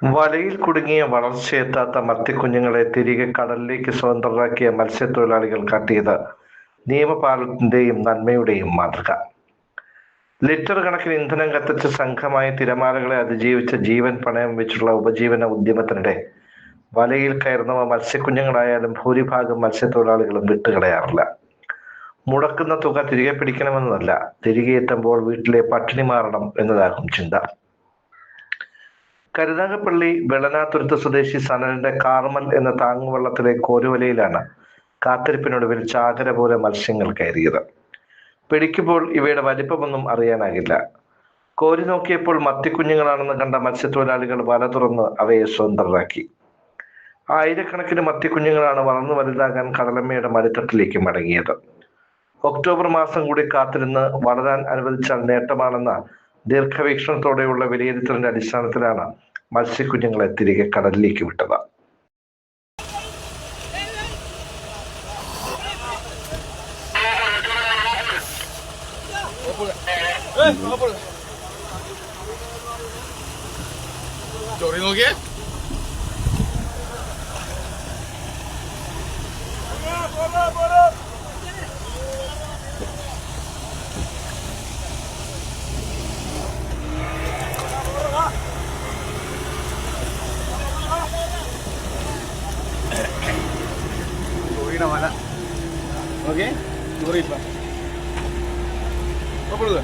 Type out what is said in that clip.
വലയിൽ കുടുങ്ങിയ വളർച്ചയെത്താത്ത മത്തിക്കുഞ്ഞുങ്ങളെ തിരികെ കടലിലേക്ക് സ്വതന്ത്രരാക്കിയ മത്സ്യത്തൊഴിലാളികൾ കാട്ടിയത് നിയമപാലനത്തിന്റെയും നന്മയുടെയും മാതൃക. ലിറ്റർ കണക്കിന് ഇന്ധനം കത്തിച്ച് സംഘമായി തിരമാലകളെ അതിജീവിച്ച ജീവൻ പണയം വെച്ചുള്ള ഉപജീവന ഉദ്യമത്തിനിടെ വലയിൽ കയറുന്നവ മത്സ്യക്കുഞ്ഞുങ്ങളായാലും ഭൂരിഭാഗം മത്സ്യത്തൊഴിലാളികളും വിട്ടുകളയാറില്ല. മുടക്കുന്ന തുക തിരികെ പിടിക്കണമെന്നതല്ല, തിരികെ എത്തുമ്പോൾ വീട്ടിലെ പട്ടിണി മാറണം എന്നതാകും ചിന്ത. കരുനാഗപ്പള്ളി വെളനാതുരുത്ത് സ്വദേശി സനലിന്റെ കാർമൽ എന്ന താങ്ങുവള്ളത്തിലെ കോരുവലയിലാണ് കാത്തിരിപ്പിനൊടുവിൽ ചാകര പോലെ മത്സ്യങ്ങൾ കയറിയത്. പിടിക്കുമ്പോൾ ഇവയുടെ വലിപ്പമൊന്നും അറിയാനാകില്ല. കോരി നോക്കിയപ്പോൾ മത്തിക്കുഞ്ഞുങ്ങളാണെന്ന് കണ്ട മത്സ്യത്തൊഴിലാളികൾ വല തുറന്ന് അവയെ സ്വതന്ത്രരാക്കി. ആയിരക്കണക്കിന് മത്തിക്കുഞ്ഞുങ്ങളാണ് വളർന്നു വലുതാകാൻ കടലമ്മയുടെ മടിത്തട്ടിലേക്ക് മടങ്ങിയത്. ഒക്ടോബർ മാസം കൂടി കാത്തിരുന്ന് വളരാൻ അനുവദിച്ചാൽ നേട്ടമാണെന്ന ദീർഘവീക്ഷണത്തോടെയുള്ള വിലയിരുത്തലിന്റെ അടിസ്ഥാനത്തിലാണ് മത്സ്യക്കുഞ്ഞുങ്ങളെ തിരികെ കടലിലേക്ക് വിട്ടത്. Oke, Nuri Pak. Apa dulu?